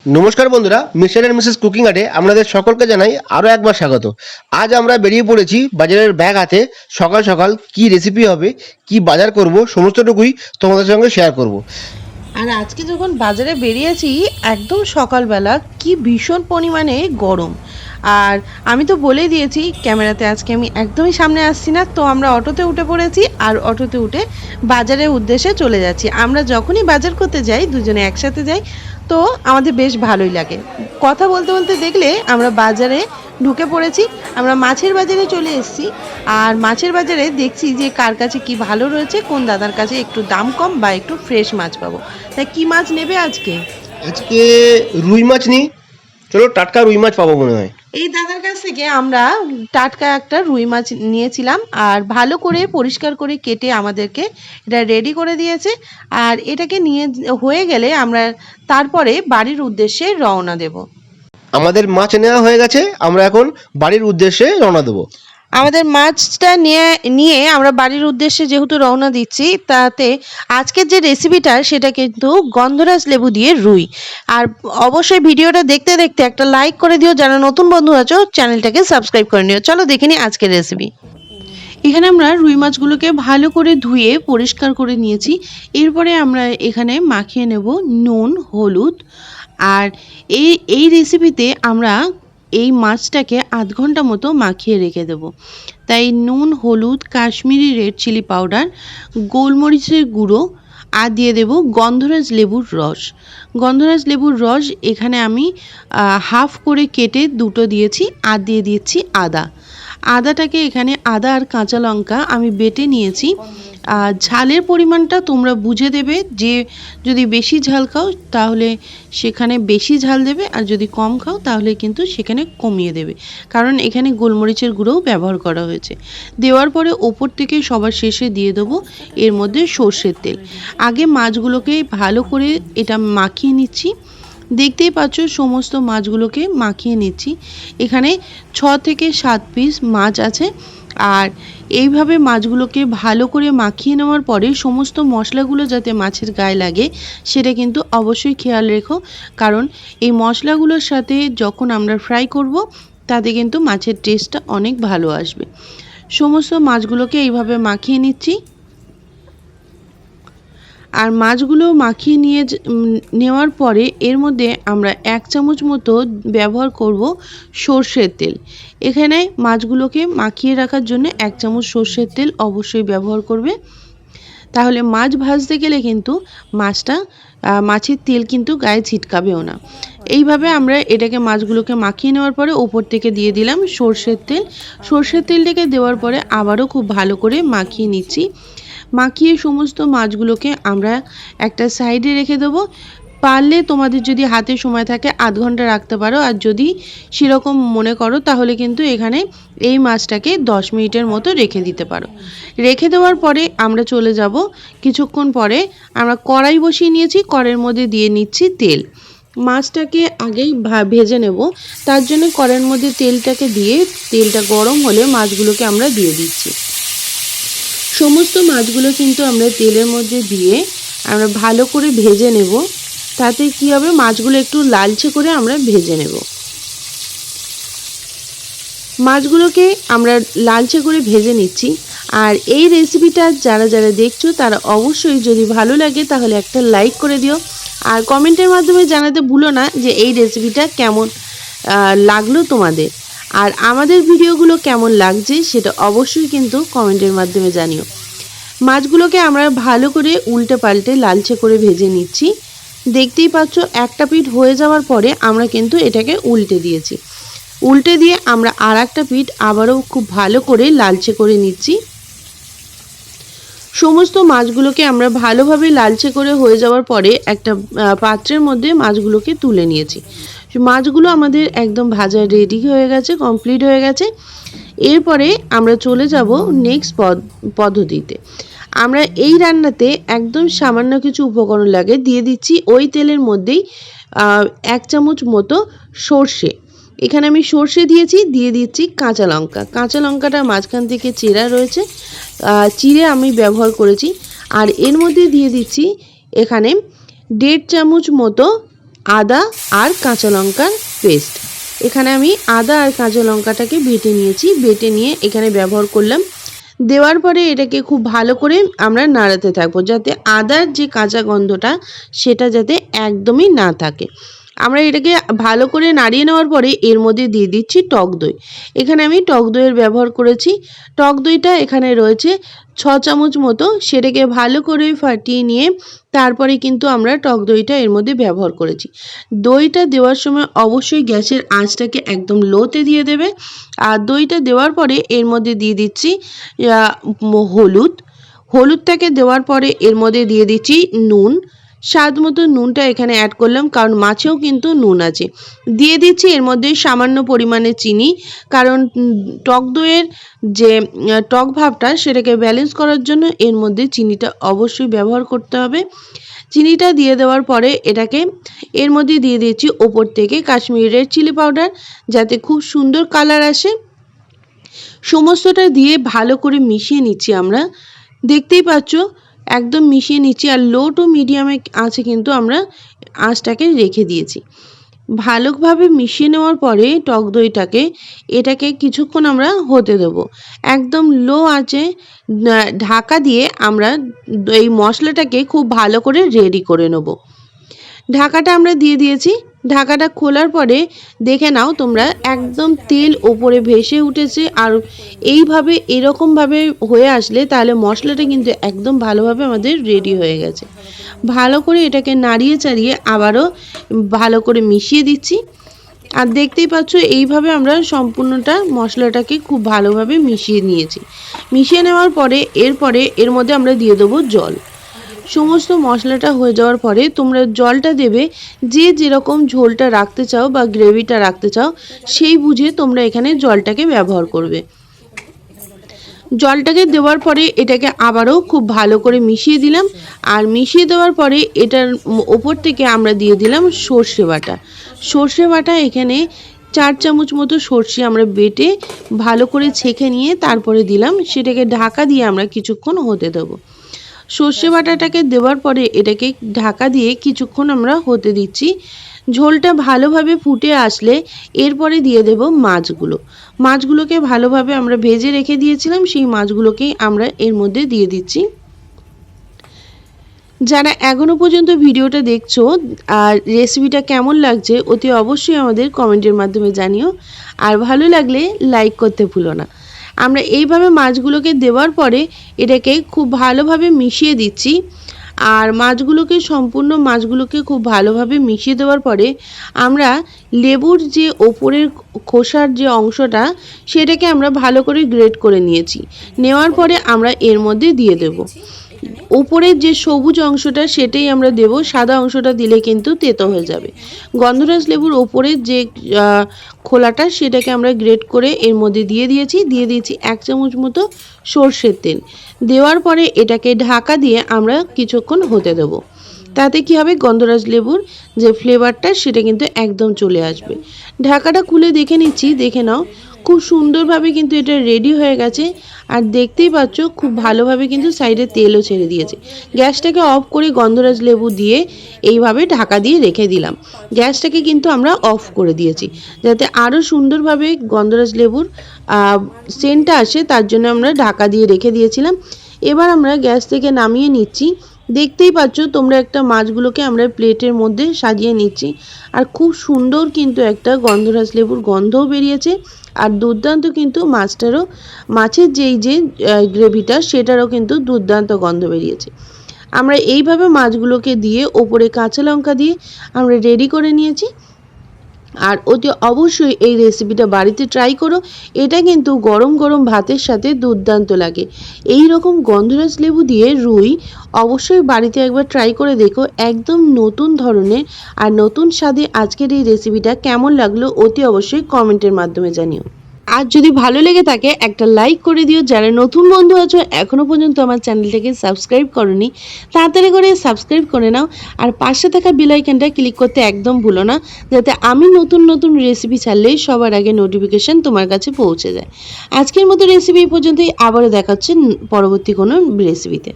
নমস্কার বন্ধুরা, mister and Mrs cooking আর্টে আপনাদের সকলকে জানাই আরও একবার স্বাগত। আজ আমরা বেরিয়ে পড়েছি বাজারের ব্যাগ হাতে। সকাল সকাল কি রেসিপি হবে, কি বাজার করব, সমস্তটুকুই তোমাদের সঙ্গে শেয়ার করব। আর আজকে যখন বাজারে বেরিয়েছি একদম সকালবেলা, কি ভীষণ পরিমাণে গরম। আর আমি তো বলেই দিয়েছি ক্যামেরাতে আজকে আমি একদমই সামনে আসছি না, তো আমরা অটোতে উঠে পড়েছি আর অটোতে উঠে বাজারের উদ্দেশ্যে চলে যাচ্ছি। আমরা যখনই বাজার করতে যাই দুজনে একসাথে যাই, তো আমাদের বেশ ভালোই লাগে। কথা বলতে বলতে দেখলে আমরা বাজারে ঢুকে পড়েছি। আমরা মাছের বাজারে চলে এসেছি। আর মাছের বাজারে দেখছি যে কার কাছে কি ভালো রয়েছে, কোন দাদার কাছে একটু দাম কম বা একটু ফ্রেশ মাছ পাবো। তাই কি মাছ নেবে আজকে? আজকে রুই মাছ নিই, চলো টাটকা রুই মাছ পাবো মনে হয়। এই দাদার কাছ থেকে আমরা টাটকা একটা রুই মাছ নিয়েছিলাম, আর ভালো করে পরিষ্কার করে কেটে আমাদেরকে এটা রেডি করে দিয়েছে। আর এটাকে নিয়ে হয়ে গেলে আমরা তারপরে বাড়ির উদ্দেশ্যে রওনা দেব। আমাদের মাছ নেওয়া হয়ে গেছে, আমরা এখন বাড়ির উদ্দেশ্যে রওনা দেবো। আমাদের মাছটা নিয়ে আমরা বাড়ির উদ্দেশ্যে যেহেতু রওনা দিচ্ছি, তাতে আজকের যে রেসিপিটা সেটা কিন্তু গন্ধরাজ লেবু দিয়ে রুই। আর অবশ্যই ভিডিওটা দেখতে দেখতে একটা লাইক করে দিও, যারা নতুন বন্ধু আছো চ্যানেলটাকে সাবস্ক্রাইব করে নিও। চলো দেখে নিই আজকের রেসিপি। এখানে আমরা রুই মাছগুলোকে ভালো করে ধুয়ে পরিষ্কার করে নিয়েছি। এরপরে আমরা এখানে মাখিয়ে নেব নুন, হলুদ। আর এই রেসিপিতে আমরা এই মাছটাকে আধ ঘন্টা মতো মাখিয়ে রেখে দেব। তাই নুন, হলুদ, কাশ্মীরি রেড চিলি পাউডার, গোলমরিচের গুঁড়ো আর দিয়ে দেব গন্ধরাজ লেবুর রস। গন্ধরাজ লেবুর রস এখানে আমি হাফ করে কেটে দুটো দিয়েছি। আর দিয়ে দিচ্ছি আদা। আদাটাকে এখানে আদা আর কাঁচা লঙ্কা আমি বেটে নিয়েছি। আর ঝালের পরিমাণটা তোমরা বুঝে দেবে, যে যদি বেশি ঝাল খাও তাহলে সেখানে বেশি ঝাল দেবে, আর যদি কম খাও তাহলে কিন্তু সেখানে কমিয়ে দেবে, কারণ এখানে গোলমরিচের গুঁড়োও ব্যবহার করা হয়েছে। দেওয়ার পরে ওপর থেকে সবার শেষে দিয়ে দেবো এর মধ্যে সর্ষের তেল। আগে মাছগুলোকে ভালো করে এটা মাখিয়ে নিচ্ছি। দেখতেই পাচ্ছ সমস্ত মাছগুলোকে মাখিয়ে নিচ্ছি। এখানে 6 থেকে 7 পিস মাছ আছে। আর এইভাবে মাছগুলোকে ভালো করে মাখিয়ে নেওয়ার পরে সমস্ত মশলাগুলো যাতে মাছের গায়ে লাগে সেটা কিন্তু অবশ্যই খেয়াল রেখো, কারণ এই মশলাগুলোর সাথে যখন আমরা ফ্রাই করব তাতে কিন্তু মাছের টেস্টটা অনেক ভালো আসবে। সমস্ত মাছগুলোকে এইভাবে মাখিয়ে নিচ্ছি। আর মাছগুলো মাখিয়ে নেওয়ার পরে এর মধ্যে আমরা 1 চামচ মতো ব্যবহার করব সর্ষের তেল। এখানে মাছগুলোকে মাখিয়ে রাখার জন্য 1 চামচ সর্ষের তেল অবশ্যই ব্যবহার করবে, তাহলে মাছ ভাজতে গেলে কিন্তু মাছের তেল কিন্তু গায়ে ছিটকাবেও না। এইভাবে আমরা এটাকে মাছগুলোকে মাখিয়ে নেওয়ার পরে ওপর থেকে দিয়ে দিলাম সর্ষের তেল। সর্ষের তেলটাকে দেওয়ার পরে আবারও খুব ভালো করে মাখিয়ে নিচ্ছি। মাখিয়ে সমস্ত মাছগুলোকে আমরা একটা সাইডে রেখে দেবো। পারলে তোমাদের যদি হাতে সময় থাকে আধ ঘন্টা রাখতে পারো, আর যদি সেরকম মনে করো তাহলে কিন্তু এখানে এই মাছটাকে 10 মিনিটের মতো রেখে দিতে পারো। রেখে দেওয়ার পরে আমরা চলে যাব, কিছুক্ষণ পরে আমরা কড়াই বসিয়ে নিয়েছি, কড়াইয়ের মধ্যে দিয়ে নিচ্ছি তেল। মাছটাকে আগেই ভেজে নেব, তার জন্য কড়াইয়ের মধ্যে তেলটাকে দিয়ে তেলটা গরম হলে মাছগুলোকে আমরা দিয়ে দিচ্ছি। সমস্ত মাছগুলো কিন্তু আমরা তেলের মধ্যে দিয়ে আমরা ভালো করে ভেজে নেব। তাতে কি হবে, মাছগুলো একটু লালচে করে আমরা ভেজে নেব। মাছগুলোকে আমরা লালচে করে ভেজে নিচ্ছি। আর এই রেসিপিটা যারা যারা দেখছো তারা অবশ্যই যদি ভালো লাগে তাহলে একটা লাইক করে দিও, আর কমেন্টের মাধ্যমে জানাতে ভুলো না যে এই রেসিপিটা কেমন লাগলো তোমাদের, আর আমাদের ভিডিওগুলো কেমন লাগছে সেটা অবশ্যই কিন্তু কমেন্টের মাধ্যমে জানিও। মাছগুলোকে আমরা ভালো করে উল্টে পাল্টে লালচে করে ভেজে নিচ্ছি। দেখতেই পাচ্ছ একটা পিঠ হয়ে যাওয়ার পরে আমরা কিন্তু এটাকে উল্টে দিয়েছি। উল্টে দিয়ে আমরা আর একটা পিঠ আবারও খুব ভালো করে লালচে করে নিচ্ছি। সমস্ত মাছগুলোকে আমরা ভালোভাবে লালচে করে হয়ে যাওয়ার পরে একটা পাত্রের মধ্যে মাছগুলোকে তুলে নিয়েছি। মাছগুলো আমাদের একদম ভাজা রেডি হয়ে গেছে, কমপ্লিট হয়ে গেছে। এরপরে আমরা চলে যাব নেক্সট পদ্ধতিতে। আমরা এই রান্নাতে একদম সামান্য কিছু উপকরণ লাগে, দিয়ে দিচ্ছি ওই তেলের মধ্যেই 1 চামচ মতো সর্ষে। এখানে আমি সর্ষে দিয়েছি, দিয়ে দিচ্ছি কাঁচা লঙ্কা। কাঁচা লঙ্কাটা মাঝখান থেকে চেরা রয়েছে, চিড়ে আমি ব্যবহার করেছি। আর এর মধ্যে দিয়ে দিচ্ছি এখানে 1.5 চামচ মতো আদা আর কাঁচা লঙ্কার পেস্ট। এখানে আমি আদা আর কাঁচা লঙ্কাটাকে বেটে নিয়েছি, বেটে নিয়ে এখানে ব্যবহার করলাম। দেওয়ার পরে এটাকে খুব ভালো করে আমরা নাড়াতে থাকবো, যাতে আদার যে কাঁচা গন্ধটা সেটা যাতে একদমই না থাকে। আমরা এটাকে ভালো করে নাড়িয়ে নেওয়ার পরে এর মধ্যে দিয়ে দিচ্ছি টক দই। এখানে আমি টক দইয়ের ব্যবহার করেছি। টক দইটা এখানে রয়েছে 6 চামচ মতো, সেটাকে ভালো করে ফাটিয়ে নিয়ে তারপরে কিন্তু আমরা টক দইটা এর মধ্যে ব্যবহার করেছি। দইটা দেওয়ার সময় অবশ্যই গ্যাসের আঁচটাকে একদম লোতে দিয়ে দেবে। আর দইটা দেওয়ার পরে এর মধ্যে দিয়ে দিচ্ছি হলুদটাকে দেওয়ার পরে এর মধ্যে দিয়ে দিচ্ছি নুন। স্বাদ মতো নুনটা এখানে অ্যাড করলাম, কারণ মাছেও কিন্তু নুন আছে। দিয়ে দিচ্ছি এর মধ্যে সামান্য পরিমাণে চিনি, কারণ টক দইয়ের যে টক ভাবটা সেটাকে ব্যালেন্স করার জন্য এর মধ্যে চিনিটা অবশ্যই ব্যবহার করতে হবে। চিনিটা দিয়ে দেওয়ার পরে এটাকে এর মধ্যে দিয়ে দিচ্ছি ওপর থেকে কাশ্মীরি রেড চিলি পাউডার, যাতে খুব সুন্দর কালার আসে। সমস্তটা দিয়ে ভালো করে মিশিয়ে নিচ্ছি আমরা। দেখতেই পাচ্ছ একদম মিশিয়ে নিচ্ছি, আর লো টু মিডিয়ামে আছে কিন্তু আমরা আঁচটাকে রেখে দিয়েছি। ভালোভাবে মিশিয়ে নেওয়ার পরে টক দইটাকে এটাকে কিছুক্ষণ আমরা হতে দেব। একদম লো আঁচে ঢাকা দিয়ে আমরা এই মশলাটাকে খুব ভালো করে রেডি করে নেব। ঢাকাটা আমরা দিয়ে দিয়েছি। ঢাকাটা খোলার পরে দেখে নাও তোমরা, একদম তেল ওপরে ভেসে উঠেছে। আর এইভাবে এরকমভাবে হয়ে আসলে তাহলে মশলাটা কিন্তু একদম ভালোভাবে আমাদের রেডি হয়ে গেছে। ভালো করে এটাকে নাড়িয়ে চাড়িয়ে আবারও ভালো করে মিশিয়ে দিচ্ছি। আর দেখতেই পাচ্ছ এইভাবে আমরা সম্পূর্ণটা মশলাটাকে খুব ভালোভাবে মিশিয়ে নিয়েছি। মিশিয়ে নেওয়ার পরে এরপরে এর মধ্যে আমরা দিয়ে দেবো জল। সমস্ত মশলাটা হয়ে যাওয়ার পরে তোমরা জলটা দেবে যে যেরকম ঝোলটা রাখতে চাও বা গ্রেভিটা রাখতে চাও সেই বুঝে তোমরা এখানে জলটাকে ব্যবহার করবে। জলটাকে দেওয়ার পরে এটাকে আবারও খুব ভালো করে মিশিয়ে দিলাম। আর মিশিয়ে দেওয়ার পরে এটার ওপর থেকে আমরা দিয়ে দিলাম সর্ষে বাটা। সর্ষে বাটা এখানে 4 চামচ মতো সর্ষে আমরা বেটে ভালো করে ছেঁকে নিয়ে তারপরে দিলাম। সেটাকে ঢাকা দিয়ে আমরা কিছুক্ষণ হতে দেবো। সর্ষে বাটাটাকে দেওয়ার পরে এটাকে ঢাকা দিয়ে কিছুক্ষণ আমরা হতে দিচ্ছি। ঝোলটা ভালোভাবে ফুটে আসলে এরপরে দিয়ে দেব মাছগুলোকে ভালোভাবে আমরা ভেজে রেখে দিয়েছিলাম, সেই মাছগুলোকেই আমরা এর মধ্যে দিয়ে দিচ্ছি। যারা এখনো পর্যন্ত ভিডিওটা দেখছো আর রেসিপিটা কেমন লাগছে অতি অবশ্যই আমাদের কমেন্টের মাধ্যমে জানিও। আর ভালো লাগলে লাইক করতে ভুলো না। আমরা এইভাবে মাছগুলোকে দেওয়ার পরে এটাকে খুব ভালোভাবে মিশিয়ে দিচ্ছি। আর সম্পূর্ণ মাছগুলোকে খুব ভালোভাবে মিশিয়ে দেওয়ার পরে আমরা লেবুর যে ওপরের খোসার যে অংশটা সেটাকে আমরা ভালো করে গ্রেট করে নিয়েছি। নেওয়ার পরে আমরা এর মধ্যে দিয়ে দেব। উপরের যে সবুজ অংশটা সেটাই আমরা দেব, সাদা অংশটা দিলে কিন্তু তেতো হয়ে যাবে। গন্ধরাজ লেবুর ওপরের যে খোলাটা সেটাকে আমরা গ্রেট করে এর মধ্যে দিয়ে দিয়েছি 1 চামচ মতো সর্ষের তেল। দেওয়ার পরে এটাকে ঢাকা দিয়ে আমরা কিছুক্ষণ হতে দেব। তাতে কি হবে, গন্ধরাজ লেবুর যে ফ্লেভারটা সেটা কিন্তু একদম চলে আসবে। ঢাকাটা খুলে দেখে নিচ্ছি, দেখে নাও খুব সুন্দরভাবে কিন্তু এটা রেডি হয়ে গেছে। আর দেখতেই পাচ্ছ খুব ভালোভাবে কিন্তু সাইডে তেলও ছেড়ে দিয়েছে। গ্যাসটাকে অফ করে গন্ধরাজ লেবু দিয়ে এইভাবে ঢাকা দিয়ে রেখে দিলাম। গ্যাসটাকে কিন্তু আমরা অফ করে দিয়েছি যাতে আরও সুন্দরভাবে গন্ধরাজ লেবুর সেন্টটা আসে, তার জন্য আমরা ঢাকা দিয়ে রেখে দিয়েছিলাম। এবার আমরা গ্যাস থেকে নামিয়ে নিচ্ছি। দেখতেই পাচ্ছ তোমরা, একটা মাছগুলোকে আমরা প্লেটের মধ্যে সাজিয়ে নিচ্ছি। আর খুব সুন্দর কিন্তু একটা গন্ধরাজ লেবুর গন্ধও বেরিয়েছে। আর দুর্দান্ত কিন্তু মাছের যে গ্রেভিটা সেটারও কিন্তু দুর্দান্ত গন্ধ বেরিয়েছে। আমরা এইভাবে মাছগুলোকে দিয়ে ওপরে কাঁচা লঙ্কা দিয়ে আমরা রেডি করে নিয়েছি। আর অতি অবশ্যই এই রেসিপিটা বাড়িতে ট্রাই করো। এটা কিন্তু গরম গরম ভাতের সাথে দুর্দান্ত লাগে। এই রকম গন্ধরাজ লেবু দিয়ে রুই অবশ্যই বাড়িতে একবার ট্রাই করে দেখো, একদম নতুন ধরনের আর নতুন স্বাদে। আজকের এই রেসিপিটা কেমন লাগলো অতি অবশ্যই কমেন্টের মাধ্যমে জানিও। আর যদি ভালো লেগে থাকে একটা লাইক করে দিও। যারা নতুন বন্ধু আছো এখনো পর্যন্ত আমার চ্যানেলটাকে সাবস্ক্রাইব করোনি, তাড়াতাড়ি করে সাবস্ক্রাইব করে নাও। আর পাশে থাকা বেল আইকনটা ক্লিক করতে একদম ভুলো না, যাতে আমি নতুন নতুন রেসিপি ছাড়লেই সবার আগে নোটিফিকেশন তোমার কাছে পৌঁছে যায়। আজকের মতো রেসিপি এই পর্যন্তই, আবারও দেখাচ্ছে পরবর্তী কোনো রেসিপিতে।